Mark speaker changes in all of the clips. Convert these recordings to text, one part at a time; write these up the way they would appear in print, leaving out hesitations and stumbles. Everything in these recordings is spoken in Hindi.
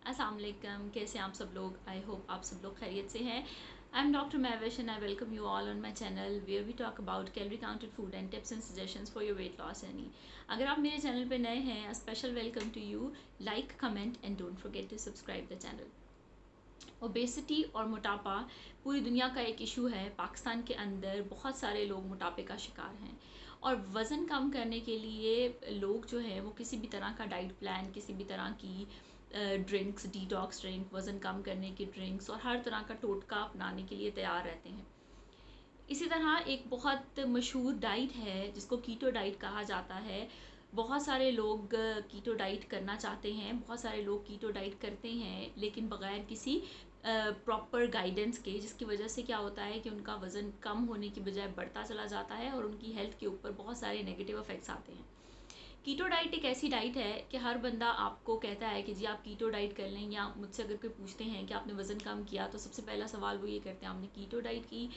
Speaker 1: अस्सलाम वालेकुम, कैसे हैं आप सब लोग। आई होप आप सब लोग खैरियत से हैं। I am doctor Mahvish and I welcome you all on my channel where we talk about calorie counted food and tips and suggestions for your weight loss journey. अगर आप मेरे चैनल पर नए हैं, a special welcome to you. Like, comment and don't forget to subscribe the channel. Obesity और मोटापा पूरी दुनिया का एक इशू है। पाकिस्तान के अंदर बहुत सारे लोग मोटापे का शिकार हैं और वज़न कम करने के लिए लोग जो है वो किसी भी तरह का डाइट प्लान, किसी भी तरह की ड्रिंक्स, डिटॉक्स ड्रिंक, वज़न कम करने की ड्रिंक्स और हर तरह का टोटका अपनाने के लिए तैयार रहते हैं। इसी तरह एक बहुत मशहूर डाइट है जिसको कीटो डाइट कहा जाता है। बहुत सारे लोग कीटो डाइट करना चाहते हैं, बहुत सारे लोग कीटो डाइट करते हैं लेकिन बग़ैर किसी प्रॉपर गाइडेंस के, जिसकी वजह से क्या होता है कि उनका वज़न कम होने की बजाय बढ़ता चला जाता है और उनकी हेल्थ के ऊपर बहुत सारे नेगेटिव इफ़ेक्ट्स आते हैं। कीटो डाइट एक ऐसी डाइट है कि हर बंदा आपको कहता है कि जी आप कीटो डाइट कर लें, या मुझसे अगर कोई पूछते हैं कि आपने वज़न कम किया तो सबसे पहला सवाल वो ये करते हैं, आपने कीटो डाइट की?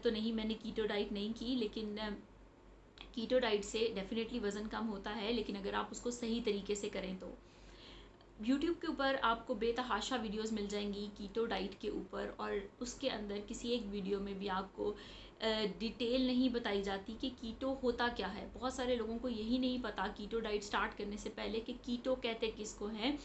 Speaker 1: तो नहीं, मैंने कीटो डाइट नहीं की, लेकिन कीटो डाइट से डेफिनेटली वज़न कम होता है, लेकिन अगर आप उसको सही तरीके से करें तो। यूट्यूब के ऊपर आपको बेतहाशा वीडियोस मिल जाएंगी कीटो डाइट के ऊपर, और उसके अंदर किसी एक वीडियो में भी आपको डिटेल नहीं बताई जाती कि कीटो होता क्या है। बहुत सारे लोगों को यही नहीं पता कीटो डाइट स्टार्ट करने से पहले कि कीटो कहते किसको हैं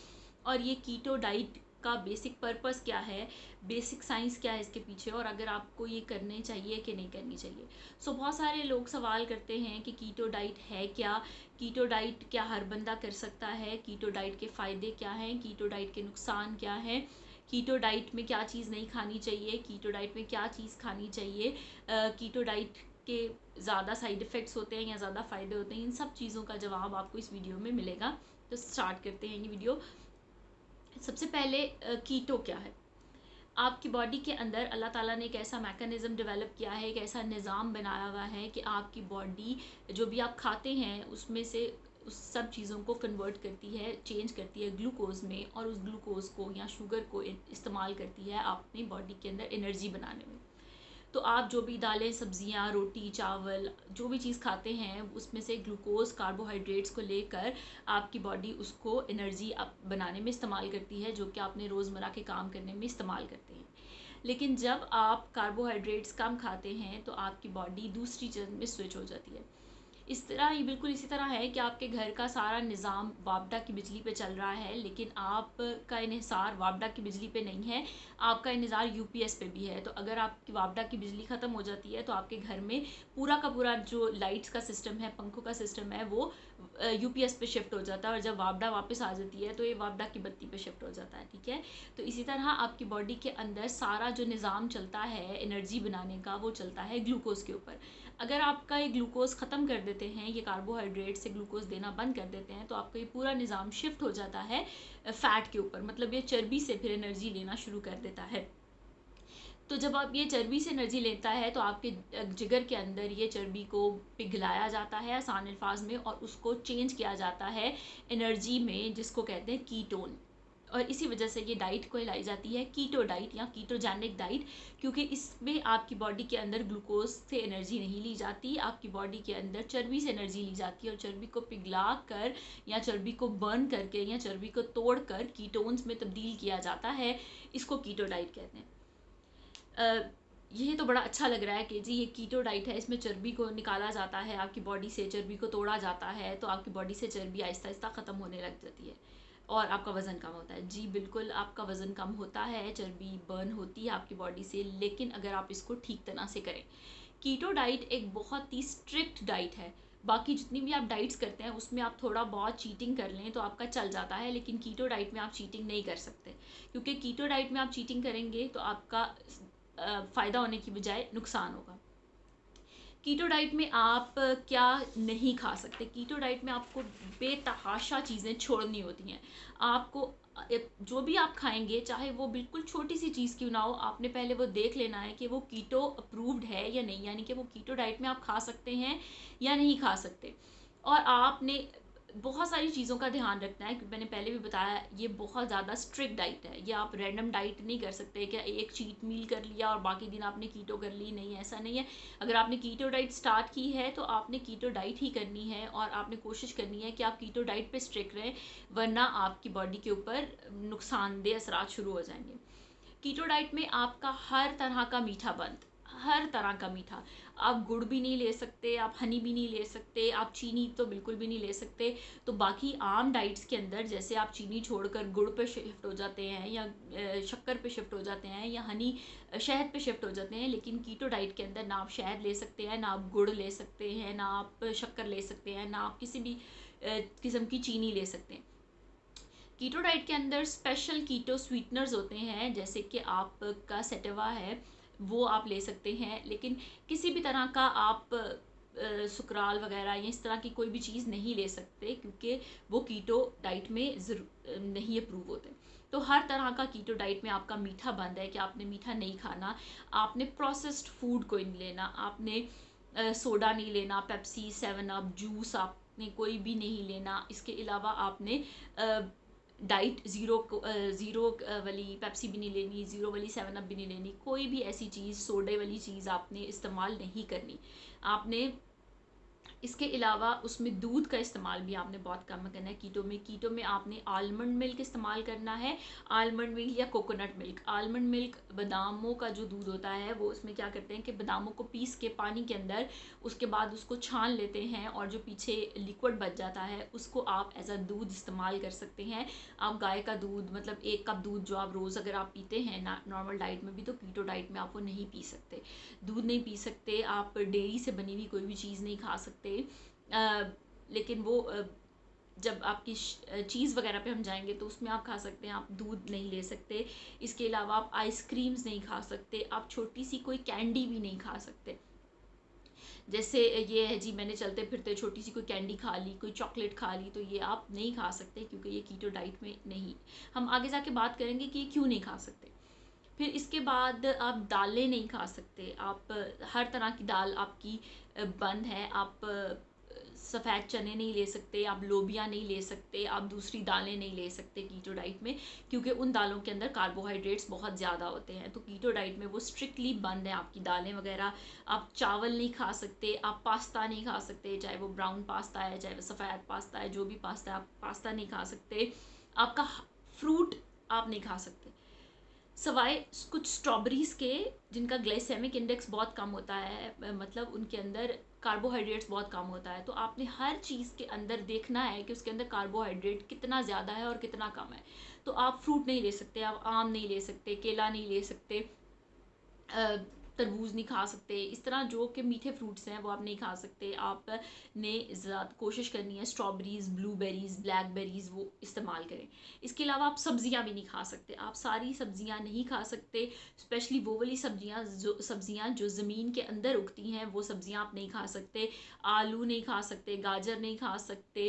Speaker 1: और ये कीटो डाइट का बेसिक पर्पस क्या है, बेसिक साइंस क्या है इसके पीछे, और अगर आपको ये करने चाहिए कि नहीं करनी चाहिए। बहुत सारे लोग सवाल करते हैं कि कीटो डाइट है क्या, कीटो डाइट क्या हर बंदा कर सकता है, कीटो डाइट के फ़ायदे क्या हैं, कीटो डाइट के नुकसान क्या हैं, कीटो डाइट में क्या चीज़ नहीं खानी चाहिए, कीटो डाइट में क्या चीज़ खानी चाहिए, कीटो डाइट के ज़्यादा साइड इफ़ेक्ट्स होते हैं या ज़्यादा फ़ायदे होते हैं। इन सब चीज़ों का जवाब आपको इस वीडियो में मिलेगा। तो स्टार्ट करते हैं ये वीडियो। सबसे पहले कीटो क्या है। आपकी बॉडी के अंदर अल्लाह ताला ने एक ऐसा मैकेनिज़्म डेवलप किया है, एक ऐसा निज़ाम बनाया हुआ है कि आपकी बॉडी जो भी आप खाते हैं उसमें से उस सब चीज़ों को कन्वर्ट करती है, चेंज करती है ग्लूकोज़ में, और उस ग्लूकोज़ को या शुगर को इस्तेमाल करती है अपनी बॉडी के अंदर एनर्जी बनाने में। तो आप जो भी दालें, सब्जियां, रोटी, चावल, जो भी चीज़ खाते हैं उसमें से ग्लूकोज़, कार्बोहाइड्रेट्स को लेकर आपकी बॉडी उसको एनर्जी बनाने में इस्तेमाल करती है, जो कि आपने रोज़मर्रा के काम करने में इस्तेमाल करते हैं। लेकिन जब आप कार्बोहाइड्रेट्स कम खाते हैं तो आपकी बॉडी दूसरी चीज़ में स्विच हो जाती है। इस तरह ये बिल्कुल इसी तरह है कि आपके घर का सारा निज़ाम वापडा की बिजली पे चल रहा है, लेकिन आपका इन्हिसार वापडा की बिजली पे नहीं है, आपका इन्हिसार यूपीएस पे भी है। तो अगर आपकी वापडा की बिजली ख़त्म हो जाती है तो आपके घर में पूरा का पूरा जो लाइट्स का सिस्टम है, पंखों का सिस्टम है, वो यूपीएस पे शिफ्ट हो जाता है, और जब वापडा वापस आ जाती है तो ये वापडा की बत्ती पे शिफ्ट हो जाता है। ठीक है, तो इसी तरह आपकी बॉडी के अंदर सारा जो निज़ाम चलता है एनर्जी बनाने का, वो चलता है ग्लूकोज़ के ऊपर। अगर आपका ये ग्लूकोज़ ख़त्म कर देते हैं, ये कार्बोहाइड्रेट से ग्लूकोज़ देना बंद कर देते हैं, तो आपका ये पूरा निज़ाम शिफ्ट हो जाता है फ़ैट के ऊपर, मतलब ये चर्बी से फिर एनर्जी लेना शुरू कर देता है। तो जब आप ये चर्बी से एनर्जी लेता है तो आपके जिगर के अंदर ये चर्बी को पिघलाया जाता है आसान अल्फाज में, और उसको चेंज किया जाता है एनर्जी में, जिसको कहते हैं कीटोन। और इसी वजह से ये डाइट को लाई जाती है कीटो डाइट या कीटोजेनिक डाइट, क्योंकि इसमें आपकी बॉडी के अंदर ग्लूकोज से एनर्जी नहीं ली जाती, आपकी बॉडी के अंदर चर्बी से एनर्जी ली जाती है, और चर्बी को पिघला कर या चर्बी को बर्न करके या चर्बी को तोड़ कर कीटोन्स में तब्दील किया जाता है। इसको कीटो डाइट कहते हैं। ये तो बड़ा अच्छा लग रहा है कि जी ये कीटो डाइट है, इसमें चर्बी को निकाला जाता है, आपकी बॉडी से चर्बी को तोड़ा जाता है, तो आपकी बॉडी से चर्बी आहिस्ता आहिस्ता ख़त्म होने लग जाती है और आपका वज़न कम होता है। जी बिल्कुल, आपका वज़न कम होता है, चर्बी बर्न होती है आपकी बॉडी से, लेकिन अगर आप इसको ठीक तरह से करें। कीटो डाइट एक बहुत ही स्ट्रिक्ट डाइट है। बाकी जितनी भी आप डाइट्स करते हैं उसमें आप थोड़ा बहुत चीटिंग कर लें तो आपका चल जाता है, लेकिन कीटो डाइट में आप चीटिंग नहीं कर सकते, क्योंकि कीटो डाइट में आप चीटिंग करेंगे तो आपका फ़ायदा होने की बजाय नुकसान होगा। कीटो डाइट में आप क्या नहीं खा सकते। कीटो डाइट में आपको बेतहाशा चीज़ें छोड़नी होती हैं। आपको जो भी आप खाएंगे, चाहे वो बिल्कुल छोटी सी चीज़ क्यों ना हो, आपने पहले वो देख लेना है कि वो कीटो अप्रूव्ड है या नहीं, यानी कि वो कीटो डाइट में आप खा सकते हैं या नहीं खा सकते। और आपने बहुत सारी चीज़ों का ध्यान रखना है, क्योंकि मैंने पहले भी बताया ये बहुत ज़्यादा स्ट्रिक्ट डाइट है। ये आप रैंडम डाइट नहीं कर सकते कि एक चीट मील कर लिया और बाकी दिन आपने कीटो कर ली, नहीं ऐसा नहीं है। अगर आपने कीटो डाइट स्टार्ट की है तो आपने कीटो डाइट ही करनी है और आपने कोशिश करनी है कि आप कीटो डाइट पे स्ट्रिक्ट रहें, वरना आपकी बॉडी के ऊपर नुकसानदेह असरात शुरू हो जाएंगे। कीटो डाइट में आपका हर तरह का मीठा बंद, हर तरह का मीठा। आप गुड़ भी नहीं ले सकते, आप हनी भी नहीं ले सकते, आप चीनी तो बिल्कुल भी नहीं ले सकते। तो बाकी आम डाइट्स के अंदर जैसे आप चीनी छोड़कर गुड़ पे शिफ्ट हो जाते हैं या शक्कर पे शिफ्ट हो जाते हैं या हनी शहद पे शिफ्ट हो जाते हैं, लेकिन कीटो डाइट के अंदर ना आप शहद ले सकते हैं, ना आप गुड़ ले सकते हैं, ना आप शक्कर ले सकते हैं, ना आप किसी भी किस्म की चीनी ले सकते हैं। कीटो डाइट के अंदर स्पेशल कीटो स्वीटनर्स होते हैं, जैसे कि आपका सेटेवा है वो आप ले सकते हैं, लेकिन किसी भी तरह का आप सुकराल वगैरह या इस तरह की कोई भी चीज़ नहीं ले सकते, क्योंकि वो कीटो डाइट में नहीं अप्रूव होते। तो हर तरह का कीटो डाइट में आपका मीठा बंद है कि आपने मीठा नहीं खाना, आपने प्रोसेस्ड फूड कोई नहीं लेना, आपने सोडा नहीं लेना, पेप्सी, 7 अप, जूस आपने कोई भी नहीं लेना। इसके अलावा आपने डाइट ज़ीरो वाली पेप्सी भी नहीं लेनी, ज़ीरो वाली 7 अप भी नहीं लेनी, कोई भी ऐसी चीज़ सोडे वाली चीज़ आपने इस्तेमाल नहीं करनी। आपने इसके अलावा उसमें दूध का इस्तेमाल भी आपने बहुत कम करना है। कीटो में आपने आलमंड मिल्क इस्तेमाल करना है, आलमंड मिल्क या कोकोनट मिल्क। आलमंड मिल्क बादामों का जो दूध होता है वो उसमें क्या करते हैं कि बादामों को पीस के पानी के अंदर, उसके बाद उसको छान लेते हैं और जो पीछे लिक्विड बच जाता है उसको आप एज अ दूध इस्तेमाल कर सकते हैं। आप गाय का दूध, मतलब 1 कप दूध जो आप रोज़ अगर आप पीते हैं ना नॉर्मल डाइट में भी, तो कीटो डाइट में आप वो नहीं पी सकते। दूध नहीं पी सकते, आप डेयरी से बनी हुई कोई भी चीज़ नहीं खा सकते। लेकिन वो जब आपकी चीज़ वगैरह पे हम जाएंगे तो उसमें आप खा सकते हैं, आप दूध नहीं ले सकते। इसके अलावा आप आइसक्रीम्स नहीं खा सकते, आप छोटी सी कोई कैंडी भी नहीं खा सकते। जैसे ये है जी, मैंने चलते फिरते छोटी सी कोई कैंडी खा ली, कोई चॉकलेट खा ली, तो ये आप नहीं खा सकते, क्योंकि ये कीटो डाइट में नहीं। हम आगे जाके बात करेंगे कि ये क्यों नहीं खा सकते। फिर इसके बाद आप दालें नहीं खा सकते, आप हर तरह की दाल आपकी बंद है। आप सफ़ेद चने नहीं ले सकते, आप लोबिया नहीं ले सकते, आप दूसरी दालें नहीं ले सकते कीटो डाइट में, क्योंकि उन दालों के अंदर कार्बोहाइड्रेट्स बहुत ज़्यादा होते हैं। तो कीटो डाइट में वो स्ट्रिक्टली बंद है आपकी दालें वगैरह। आप चावल नहीं खा सकते, आप पास्ता नहीं खा सकते, चाहे वो ब्राउन पास्ता है चाहे वो सफ़ेद पास्ता है, जो भी पास्ता है आप पास्ता नहीं खा सकते। आपका फ्रूट आप नहीं खा सकते, सवाए कुछ स्ट्रॉबेरीज के जिनका ग्लाइसेमिक इंडेक्स बहुत कम होता है, मतलब उनके अंदर कार्बोहाइड्रेट्स बहुत कम होता है। तो आपने हर चीज़ के अंदर देखना है कि उसके अंदर कार्बोहाइड्रेट कितना ज़्यादा है और कितना कम है। तो आप फ्रूट नहीं ले सकते, आप आम नहीं ले सकते, केला नहीं ले सकते, तरबूज नहीं खा सकते। इस तरह जो कि मीठे फ्रूट्स हैं वो आप नहीं खा सकते। आपने ज़्यादा कोशिश करनी है स्ट्रॉबेरीज़, ब्लूबेरीज़, ब्लैकबेरीज़ वो इस्तेमाल करें। इसके अलावा आप सब्ज़ियां भी नहीं खा सकते, आप सारी सब्ज़ियां नहीं खा सकते। स्पेशली वो वाली सब्ज़ियां जो ज़मीन के अंदर उगती हैं वो सब्ज़ियां आप नहीं खा सकते। आलू नहीं खा सकते, गाजर नहीं खा सकते।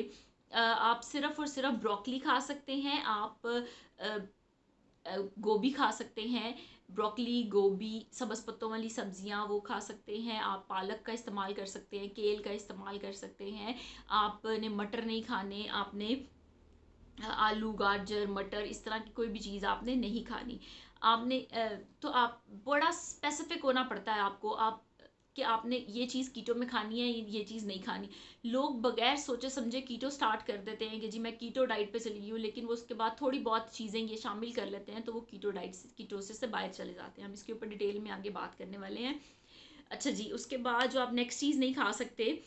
Speaker 1: आप सिर्फ़ और सिर्फ ब्रोकली खा सकते हैं, आप गोभी खा सकते हैं। ब्रोकली, गोभी, सब्ज़ पत्तों वाली सब्जियां वो खा सकते हैं। आप पालक का इस्तेमाल कर सकते हैं, केल का इस्तेमाल कर सकते हैं। आपने मटर नहीं खाने, आपने आलू, गाजर, मटर, इस तरह की कोई भी चीज़ आपने नहीं खानी। आपने तो आप बड़ा स्पेसिफिक होना पड़ता है आपको, आप कि आपने ये चीज़ कीटो में खानी है, ये चीज़ नहीं खानी। लोग बगैर सोचे समझे कीटो स्टार्ट कर देते हैं कि जी मैं कीटो डाइट पे चली हूँ, लेकिन वो उसके बाद थोड़ी बहुत चीज़ें ये शामिल कर लेते हैं, तो वो कीटोसिस से बाहर चले जाते हैं। हम इसके ऊपर डिटेल में आगे बात करने वाले हैं। अच्छा जी, उसके बाद जो आप नेक्स्ट चीज़ नहीं खा सकते,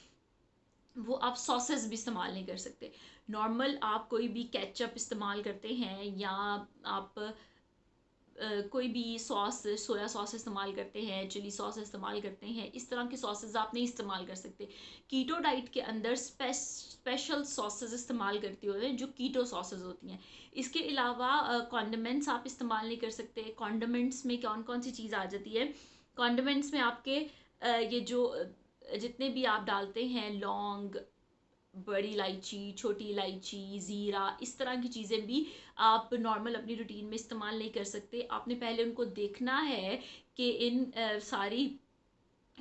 Speaker 1: वो आप सॉसेस भी इस्तेमाल नहीं कर सकते। नॉर्मल आप कोई भी केचप इस्तेमाल करते हैं या आप कोई भी सॉस, सोया सॉस इस्तेमाल करते हैं, चिली सॉस इस्तेमाल करते हैं, इस तरह की सॉसेस आप नहीं इस्तेमाल कर सकते। कीटो डाइट के अंदर स्पेशल सॉसेस इस्तेमाल करती होते हैं जो कीटो सॉसेस होती हैं। इसके अलावा कॉन्डिमेंट्स आप इस्तेमाल नहीं कर सकते। कॉन्डिमेंट्स में कौन कौन सी चीज़ आ जाती है? कॉन्डिमेंट्स में आपके ये जो जितने भी आप डालते हैं, लौंग, बड़ी इलायची, छोटी इलायची, ज़ीरा, इस तरह की चीज़ें भी आप नॉर्मल अपनी रूटीन में इस्तेमाल नहीं कर सकते। आपने पहले उनको देखना है कि इन सारी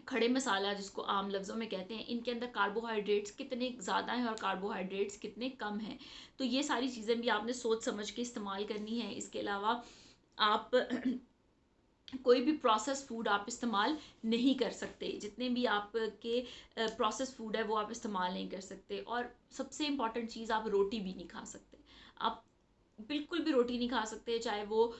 Speaker 1: खड़े मसाला जिसको आम लफ्ज़ों में कहते हैं, इनके अंदर कार्बोहाइड्रेट्स कितने ज़्यादा हैं और कार्बोहाइड्रेट्स कितने कम हैं। तो ये सारी चीज़ें भी आपने सोच समझ के इस्तेमाल करनी है। इसके अलावा आप कोई भी प्रोसेस फूड आप इस्तेमाल नहीं कर सकते, जितने भी आपके प्रोसेस फूड है वो आप इस्तेमाल नहीं कर सकते। और सबसे इम्पॉर्टेंट चीज़, आप रोटी भी नहीं खा सकते। आप बिल्कुल भी रोटी नहीं खा सकते, चाहे वो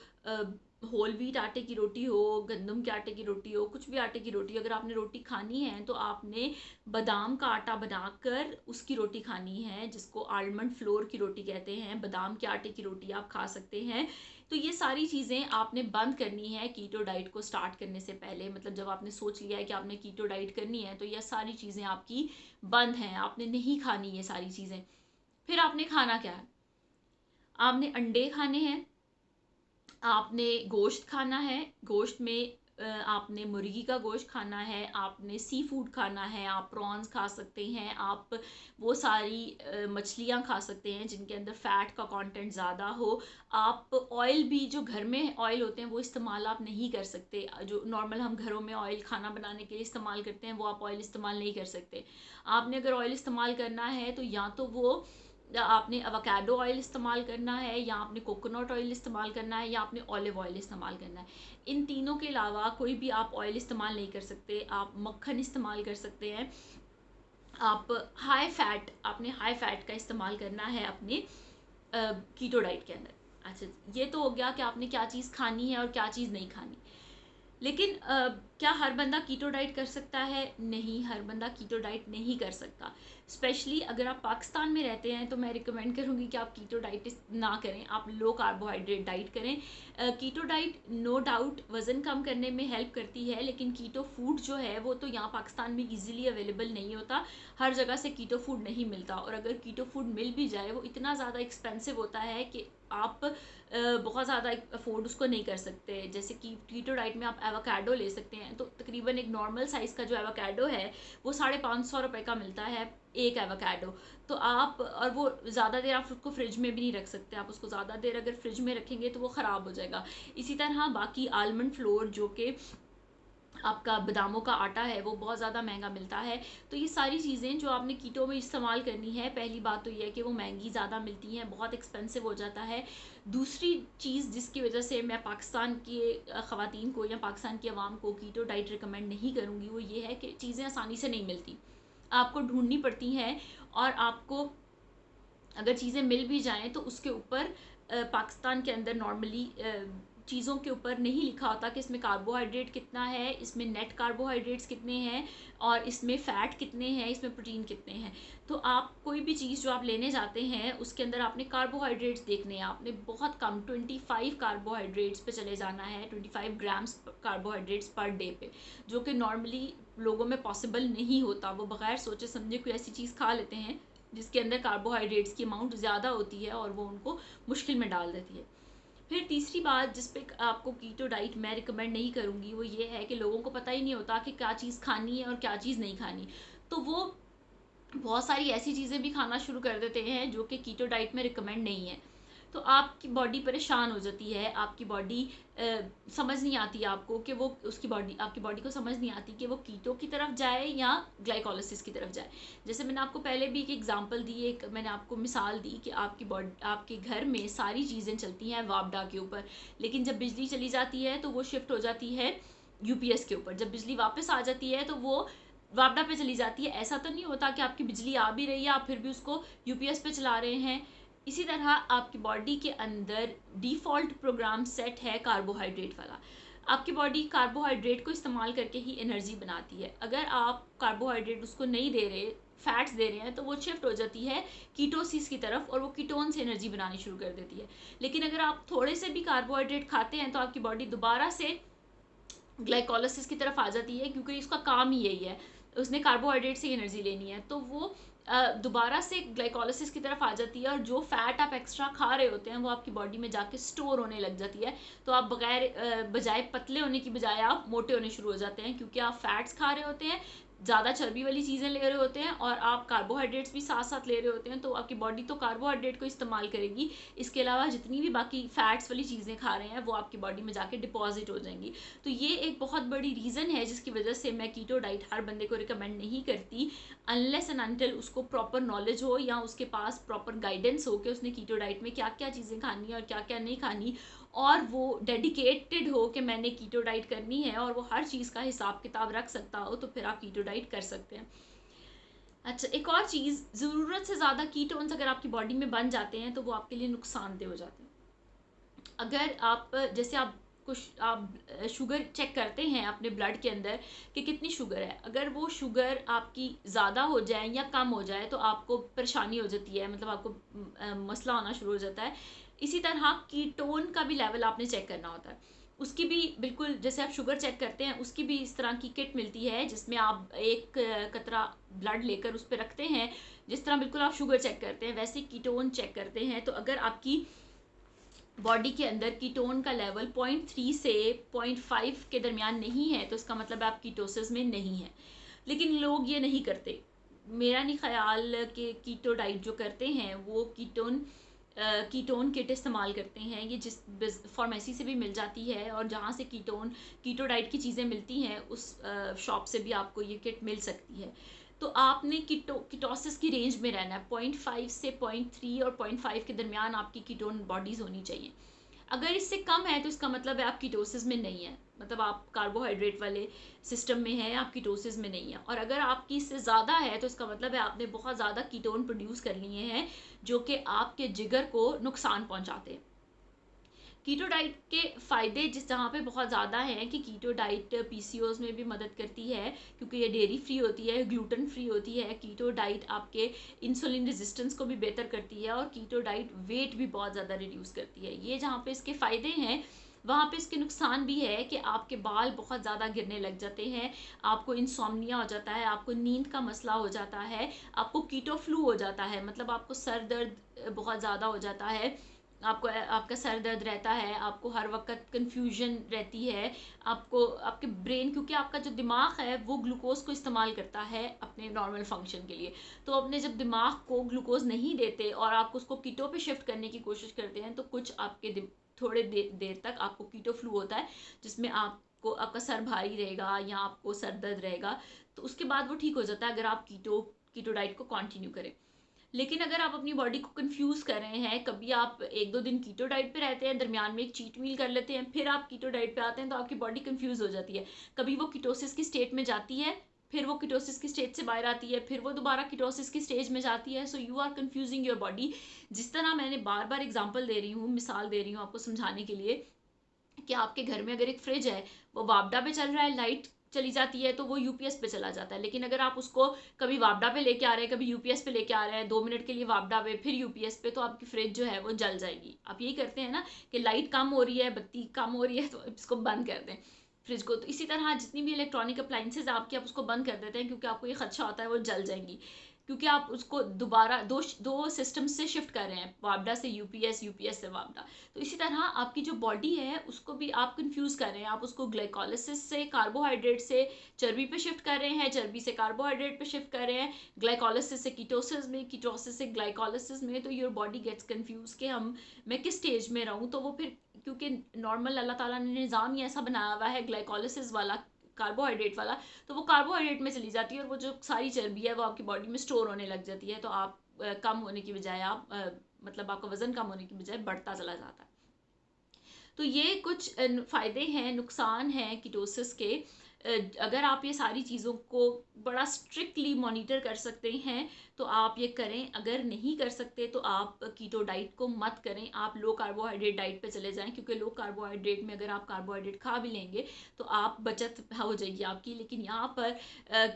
Speaker 1: होल व्हीट आटे की रोटी हो, गंदम के आटे की रोटी हो, कुछ भी आटे की रोटी। अगर आपने रोटी खानी है तो आपने बादाम का आटा बनाकर उसकी रोटी खानी है, जिसको आलमंड फ्लोर की रोटी कहते हैं। बादाम के आटे की रोटी आप खा सकते हैं। तो ये सारी चीज़ें आपने बंद करनी है कीटो डाइट को स्टार्ट करने से पहले। मतलब जब आपने सोच लिया है कि आपने कीटो डाइट करनी है, तो ये सारी चीज़ें आपकी बंद हैं, आपने नहीं खानी ये सारी चीज़ें। फिर आपने खाना क्या है? आपने अंडे खाने हैं, आपने गोश्त खाना है। गोश्त में आपने मुर्गी का गोश्त खाना है, आपने सी फूड खाना है, आप प्रॉन्स खा सकते हैं, आप वो सारी मछलियाँ खा सकते हैं जिनके अंदर फ़ैट का कंटेंट ज़्यादा हो। आप ऑयल भी, जो घर में ऑयल होते हैं वो इस्तेमाल आप नहीं कर सकते। जो नॉर्मल हम घरों में ऑयल खाना बनाने के लिए इस्तेमाल करते हैं, वो आप ऑयल इस्तेमाल नहीं कर सकते। आपने अगर ऑयल इस्तेमाल करना है तो या तो वो आपने अवाकाडो ऑयल इस्तेमाल करना है, या आपने कोकोनट ऑयल इस्तेमाल करना है, या आपने ऑलिव ऑयल इस्तेमाल करना है। इन तीनों के अलावा कोई भी आप ऑयल इस्तेमाल नहीं कर सकते। आप मक्खन इस्तेमाल कर सकते हैं। आप आपने हाई फैट का इस्तेमाल करना है अपने कीटो डाइट के अंदर। अच्छा, ये तो हो गया कि आपने क्या चीज़ खानी है और क्या चीज़ नहीं खानी। लेकिन क्या हर बंदा कीटो डाइट कर सकता है? नहीं, हर बंदा कीटो डाइट नहीं कर सकता। स्पेशली अगर आप पाकिस्तान में रहते हैं तो मैं रिकमेंड करूँगी कि आप कीटो डाइट ना करें, आप लो कार्बोहाइड्रेट डाइट करें। कीटो डाइट नो डाउट वज़न कम करने में हेल्प करती है, लेकिन कीटो फूड जो है वो तो यहाँ पाकिस्तान में ईजिली अवेलेबल नहीं होता। हर जगह से कीटो फूड नहीं मिलता, और अगर कीटो फूड मिल भी जाए वो इतना ज़्यादा एक्सपेंसिव होता है कि आप बहुत ज़्यादा अफोर्ड उसको नहीं कर सकते। जैसे कि कीटो डाइट में आप एवोकाडो ले सकते हैं, तो तकरीबन एक नॉर्मल साइज़ का जो एवोकाडो है वो 550 रुपये का मिलता है, एक एवोकाडो। तो आप, और वो ज़्यादा देर आप उसको फ्रिज में भी नहीं रख सकते। आप उसको ज़्यादा देर अगर फ्रिज में रखेंगे तो वो ख़राब हो जाएगा। इसी तरह बाकी आलमंड फ्लोर, जो कि आपका बादामों का आटा है, वो बहुत ज़्यादा महंगा मिलता है। तो ये सारी चीज़ें जो आपने कीटो में इस्तेमाल करनी है, पहली बात तो ये है कि वो महंगी ज़्यादा मिलती हैं, बहुत एक्सपेंसिव हो जाता है। दूसरी चीज़ जिसकी वजह से मैं पाकिस्तान की ख़वातीन को या पाकिस्तान की आवाम को कीटो डाइट रिकमेंड नहीं करूँगी, वो ये है कि चीज़ें आसानी से नहीं मिलती, आपको ढूंढनी पड़ती हैं। और आपको अगर चीज़ें मिल भी जाएँ तो उसके ऊपर पाकिस्तान के अंदर नॉर्मली चीज़ों के ऊपर नहीं लिखा होता कि इसमें कार्बोहाइड्रेट कितना है, इसमें नेट कार्बोहाइड्रेट्स कितने हैं, और इसमें फ़ैट कितने हैं, इसमें प्रोटीन कितने हैं। तो आप कोई भी चीज़ जो आप लेने जाते हैं उसके अंदर आपने कार्बोहाइड्रेट्स देखने हैं। आपने बहुत कम 25 कार्बोहाइड्रेट्स पे चले जाना है, 25 ग्राम्स कार्बोहाइड्रेट्स पर डे पे, जो कि नॉर्मली लोगों में पॉसिबल नहीं होता। वो बगैर सोचे समझे कोई ऐसी चीज़ खा लेते हैं जिसके अंदर कार्बोहाइड्रेट्स की अमाउंट ज़्यादा होती है, और वो उनको मुश्किल में डाल देती है। फिर तीसरी बात जिस पे आपको कीटो डाइट मैं रिकमेंड नहीं करूँगी, वो ये है कि लोगों को पता ही नहीं होता कि क्या चीज़ खानी है और क्या चीज़ नहीं खानी। तो वो बहुत सारी ऐसी चीज़ें भी खाना शुरू कर देते हैं जो कि कीटो डाइट में रिकमेंड नहीं है। तो आपकी बॉडी परेशान हो जाती है, आपकी बॉडी समझ नहीं आती आपको कि वो, उसकी बॉडी, आपकी बॉडी को समझ नहीं आती कि वो कीटो की तरफ जाए या ग्लाइकोलिसिस की तरफ जाए। जैसे मैंने आपको पहले भी एक एग्जांपल दी, एक मैंने आपको मिसाल दी कि आपकी बॉडी, आपके घर में सारी चीज़ें चलती हैं वापडा के ऊपर, लेकिन जब बिजली चली जाती है तो वो शिफ्ट हो जाती है यूपीएस के ऊपर। जब बिजली वापस आ जाती है तो वो वापडा पे चली जाती है। ऐसा तो नहीं होता कि आपकी बिजली आ भी रही है आप फिर भी उसको यूपीएस पे चला रहे हैं। इसी तरह आपकी बॉडी के अंदर डिफ़ॉल्ट प्रोग्राम सेट है कार्बोहाइड्रेट वाला। आपकी बॉडी कार्बोहाइड्रेट को इस्तेमाल करके ही एनर्जी बनाती है। अगर आप कार्बोहाइड्रेट उसको नहीं दे रहे, फैट्स दे रहे हैं, तो वो शिफ्ट हो जाती है कीटोसिस की तरफ, और वो कीटोन से एनर्जी बनानी शुरू कर देती है। लेकिन अगर आप थोड़े से भी कार्बोहाइड्रेट खाते हैं तो आपकी बॉडी दोबारा से ग्लाइकोलिसिस की तरफ आ जाती है, क्योंकि इसका काम ही यही है, उसने कार्बोहाइड्रेट से एनर्जी लेनी है। तो वो दोबारा से ग्लाइकोलिसिस की तरफ आ जाती है, और जो फैट आप एक्स्ट्रा खा रहे होते हैं वो आपकी बॉडी में जाके स्टोर होने लग जाती है। तो आप बजाय पतले होने की बजाय आप मोटे होने शुरू हो जाते हैं, क्योंकि आप फैट्स खा रहे होते हैं, ज़्यादा चर्बी वाली चीज़ें ले रहे होते हैं और आप कार्बोहाइड्रेट्स भी साथ साथ ले रहे होते हैं, तो आपकी बॉडी तो कार्बोहाइड्रेट को इस्तेमाल करेगी, इसके अलावा जितनी भी बाकी फैट्स वाली चीज़ें खा रहे हैं वो आपकी बॉडी में जाके डिपॉजिट हो जाएंगी। तो ये एक बहुत बड़ी रीज़न है जिसकी वजह से मैं कीटो डाइट हर बंदे को रिकमेंड नहीं करती, अनलेस एंड अनटिल उसको प्रॉपर नॉलेज हो या उसके पास प्रॉपर गाइडेंस हो कि उसने कीटो डाइट में क्या क्या चीज़ें खानी है और क्या क्या नहीं खानी, और वो डेडिकेटेड हो कि मैंने कीटो डाइट करनी है और वो हर चीज़ का हिसाब किताब रख सकता हो, तो फिर आप कीटो डाइट कर सकते हैं। अच्छा, एक और चीज़, ज़रूरत से ज़्यादा कीटोन्स अगर आपकी बॉडी में बन जाते हैं तो वो आपके लिए नुकसानदेह हो जाते हैं। अगर आप जैसे आप शुगर चेक करते हैं अपने ब्लड के अंदर कि कितनी शुगर है, अगर वो शुगर आपकी ज़्यादा हो जाए या कम हो जाए तो आपको परेशानी हो जाती है, मतलब आपको मसला होना शुरू हो जाता है। इसी तरह कीटोन का भी लेवल आपने चेक करना होता है, उसकी भी बिल्कुल जैसे आप शुगर चेक करते हैं उसकी भी इस तरह की किट मिलती है जिसमें आप एक कतरा ब्लड लेकर उस पर रखते हैं। जिस तरह बिल्कुल आप शुगर चेक करते हैं वैसे कीटोन चेक करते हैं। तो अगर आपकी बॉडी के अंदर कीटोन का लेवल 0.3 से 0.5 के दरमियान नहीं है तो इसका मतलब आप कीटोसिस में नहीं है। लेकिन लोग ये नहीं करते, मेरा नहीं ख्याल कि कीटो डाइट जो करते हैं वो कीटोन किट इस्तेमाल करते हैं। ये जिस फार्मेसी से भी मिल जाती है और जहाँ से कीटो डाइट की चीज़ें मिलती हैं उस शॉप से भी आपको ये किट मिल सकती है। तो आपने कीटोसिस की रेंज में रहना है, 0.5 से 0.3 और 0.5 के दरमियान आपकी कीटोन बॉडीज़ होनी चाहिए। अगर इससे कम है तो इसका मतलब है आप कीटोसिस में नहीं है, मतलब आप कार्बोहाइड्रेट वाले सिस्टम में है, आप कीटोसिस में नहीं है। और अगर आपकी इससे ज़्यादा है तो इसका मतलब है आपने बहुत ज़्यादा कीटोन प्रोड्यूस कर लिए हैं जो कि आपके जिगर को नुकसान पहुंचाते हैं। कीटो डाइट के फ़ायदे जिस जहाँ पे बहुत ज़्यादा हैं कि कीटो डाइट पीसीओज में भी मदद करती है क्योंकि ये डेयरी फ्री होती है, ग्लूटेन फ्री होती है। कीटो डाइट आपके इंसुलिन रेजिस्टेंस को भी बेहतर करती है और कीटो डाइट वेट भी बहुत ज़्यादा रिड्यूस करती है। ये जहाँ पे इसके फ़ायदे हैं वहाँ पे इसके नुकसान भी है कि आपके बाल बहुत ज़्यादा गिरने लग जाते हैं, आपको इंसोम्निया हो जाता है, आपको नींद का मसला हो जाता है, आपको कीटो फ्लू हो जाता है, मतलब आपको सर दर्द बहुत ज़्यादा हो जाता है, आपको आपका सर दर्द रहता है, आपको हर वक्त कन्फ्यूजन रहती है, आपको आपके ब्रेन, क्योंकि आपका जो दिमाग है वो ग्लूकोज को इस्तेमाल करता है अपने नॉर्मल फंक्शन के लिए। तो अपने जब दिमाग को ग्लूकोज नहीं देते और आप उसको कीटो पे शिफ्ट करने की कोशिश करते हैं तो कुछ आपके थोड़े देर तक आपको कीटो फ्लू होता है जिसमें आपका सर भारी रहेगा या आपको सर दर्द रहेगा। तो उसके बाद वो ठीक हो जाता है अगर आप कीटो डाइट को कंटिन्यू करें। लेकिन अगर आप अपनी बॉडी को कंफ्यूज कर रहे हैं, कभी आप एक दो दिन कीटो डाइट पे रहते हैं, दरमियान में एक चीट मील कर लेते हैं, फिर आप कीटो डाइट पे आते हैं, तो आपकी बॉडी कंफ्यूज हो जाती है। कभी वो कीटोसिस की स्टेट में जाती है, फिर वो कीटोसिस की स्टेज से बाहर आती है, फिर वो दोबारा कीटोसिस की स्टेज में जाती है। So you are confusing your body. जिस तरह मैंने बार बार एग्जाम्पल दे रही हूँ, मिसाल दे रही हूँ आपको समझाने के लिए कि आपके घर में अगर एक फ्रिज है, वो वापडा पे चल रहा है, लाइट चली जाती है तो वो यूपीएस पे चला जाता है। लेकिन अगर आप उसको कभी वापडा पे लेके आ रहे हैं, कभी यूपीएस पे लेके आ रहे हैं, 2 मिनट के लिए वापडा पे फिर यूपीएस पे, तो आपकी फ्रिज जो है वो जल जाएगी। आप यही करते हैं ना कि लाइट कम हो रही है, बत्ती कम हो रही है तो इसको बंद कर दें फ्रिज को। तो इसी तरह जितनी भी इलेक्ट्रॉनिक अप्लाइंसेज आपकी, आप उसको बंद कर देते हैं क्योंकि आपको ये खदशा होता है वो जल जाएंगी, क्योंकि आप उसको दोबारा दो सिस्टम से शिफ्ट कर रहे हैं, वापडा से यूपीएस, यूपीएस से वापडा। तो इसी तरह आपकी जो बॉडी है उसको भी आप कंफ्यूज कर रहे हैं, आप उसको ग्लाइकोलिसिस से कार्बोहाइड्रेट से चर्बी पे शिफ्ट कर रहे हैं, चर्बी से कार्बोहाइड्रेट पे शिफ्ट कर रहे हैं, ग्लाइकोलिसिस से कीटोसिस में, कीटोसिस से ग्लाइकोलिसिस में। तो योर बॉडी गेट्स कंफ्यूज कि मैं किस स्टेज में रहूँ। तो वो फिर क्योंकि नॉर्मल अल्लाह ताला ने निज़ाम ही ऐसा बनाया हुआ है ग्लाइकोलिसिस वाला, कार्बोहाइड्रेट वाला, तो वो कार्बोहाइड्रेट में चली जाती है और वो जो सारी चर्बी है वो आपकी बॉडी में स्टोर होने लग जाती है। तो आप कम होने की बजाय मतलब आपका वजन कम होने की बजाय बढ़ता चला जाता है। तो ये कुछ फ़ायदे हैं, नुकसान हैं कीटोसिस के। अगर आप ये सारी चीज़ों को बड़ा स्ट्रिक्टली मॉनिटर कर सकते हैं तो आप ये करें, अगर नहीं कर सकते तो आप कीटो डाइट को मत करें, आप लो कार्बोहाइड्रेट डाइट पे चले जाएं, क्योंकि लो कार्बोहाइड्रेट में अगर आप कार्बोहाइड्रेट खा भी लेंगे तो आप बचत हो जाएगी आपकी। लेकिन यहाँ पर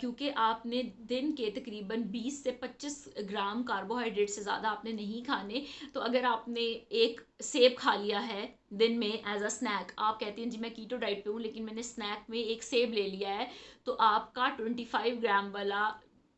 Speaker 1: क्योंकि आपने दिन के तकरीबन 20 से 25 ग्राम कार्बोहाइड्रेट से ज़्यादा आपने नहीं खाने, तो अगर आपने एक सेब खा लिया है दिन में एज अ स्नैक, आप कहते हैं जी मैं कीटो डाइट पे हूँ लेकिन मैंने स्नैक में एक सेब ले लिया है, तो आपका 25 ग्राम वाला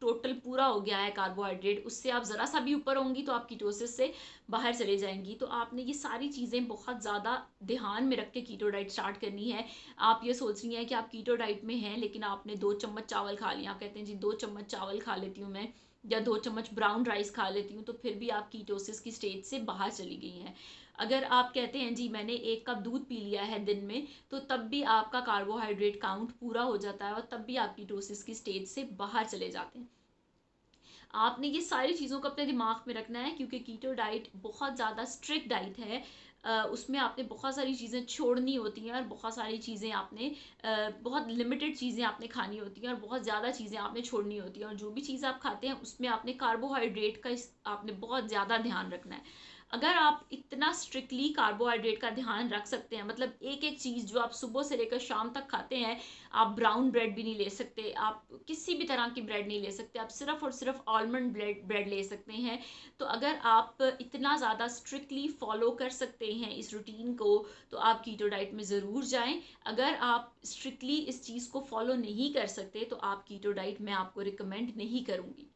Speaker 1: टोटल पूरा हो गया है कार्बोहाइड्रेट, उससे आप ज़रा सा भी ऊपर होंगी तो आप कीटोसिस से बाहर चले जाएंगी। तो आपने ये सारी चीज़ें बहुत ज़्यादा ध्यान में रख के कीटो डाइट स्टार्ट करनी है। आप ये सोच रही हैं कि आप कीटो डाइट में हैं लेकिन आपने 2 चम्मच चावल खा लिया, आप कहते हैं जी 2 चम्मच चावल खा लेती हूँ मैं, या 2 चम्मच ब्राउन राइस खा लेती हूँ, तो फिर भी आप कीटोसिस की स्टेज से बाहर चली गई हैं। अगर आप कहते हैं जी मैंने 1 कप दूध पी लिया है दिन में, तो तब भी आपका कार्बोहाइड्रेट काउंट पूरा हो जाता है और तब भी आप कीटोसिस की स्टेज से बाहर चले जाते हैं। आपने ये सारी चीज़ों को अपने दिमाग में रखना है, क्योंकि कीटो डाइट बहुत ज़्यादा स्ट्रिक्ट डाइट है। उसमें आपने बहुत सारी चीज़ें छोड़नी होती हैं और बहुत सारी चीज़ें आपने बहुत लिमिटेड चीज़ें आपने खानी होती हैं और बहुत ज़्यादा चीज़ें आपने छोड़नी होती हैं। और जो भी चीज़ आप खाते हैं उसमें आपने कार्बोहाइड्रेट का आपने बहुत ज़्यादा ध्यान रखना है। अगर आप इतना स्ट्रिक्टली कार्बोहाइड्रेट का ध्यान रख सकते हैं, मतलब एक एक चीज़ जो आप सुबह से लेकर शाम तक खाते हैं, आप ब्राउन ब्रेड भी नहीं ले सकते, आप किसी भी तरह की ब्रेड नहीं ले सकते, आप सिर्फ और सिर्फ आलमंड ब्रेड ले सकते हैं। तो अगर आप इतना ज़्यादा स्ट्रिक्टली फॉलो कर सकते हैं इस रूटीन को, तो आप कीटो डाइट में ज़रूर जाएं। अगर आप स्ट्रिक्टली इस चीज़ को फॉलो नहीं कर सकते तो आप कीटो डाइट मैं आपको रिकमेंड नहीं करूँगी।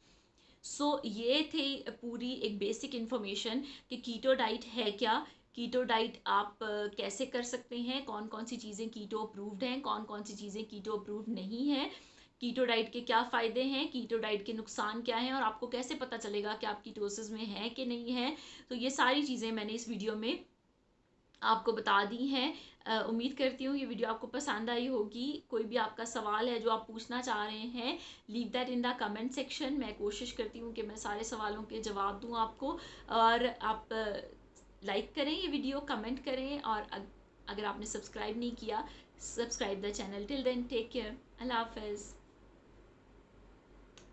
Speaker 1: ये थी पूरी एक बेसिक इन्फॉर्मेशन कि कीटो डाइट है क्या, कीटो डाइट आप कैसे कर सकते हैं, कौन कौन सी चीज़ें कीटो अप्रूव्ड हैं, कौन कौन सी चीज़ें कीटो अप्रूव्ड नहीं है, कीटो डाइट के क्या फ़ायदे हैं, कीटो डाइट के नुकसान क्या हैं, और आपको कैसे पता चलेगा कि आप कीटोसिस में हैं कि नहीं है। तो ये सारी चीज़ें मैंने इस वीडियो में आपको बता दी हैं। उम्मीद करती हूँ ये वीडियो आपको पसंद आई होगी। कोई भी आपका सवाल है जो आप पूछना चाह रहे हैं, leave that in the comment section. मैं कोशिश करती हूँ कि मैं सारे सवालों के जवाब दूँ आपको। और आप लाइक करें ये वीडियो, कमेंट करें, और अगर आपने सब्सक्राइब नहीं किया, subscribe the channel. Till then take care, अल्लाह हाफ़िज़।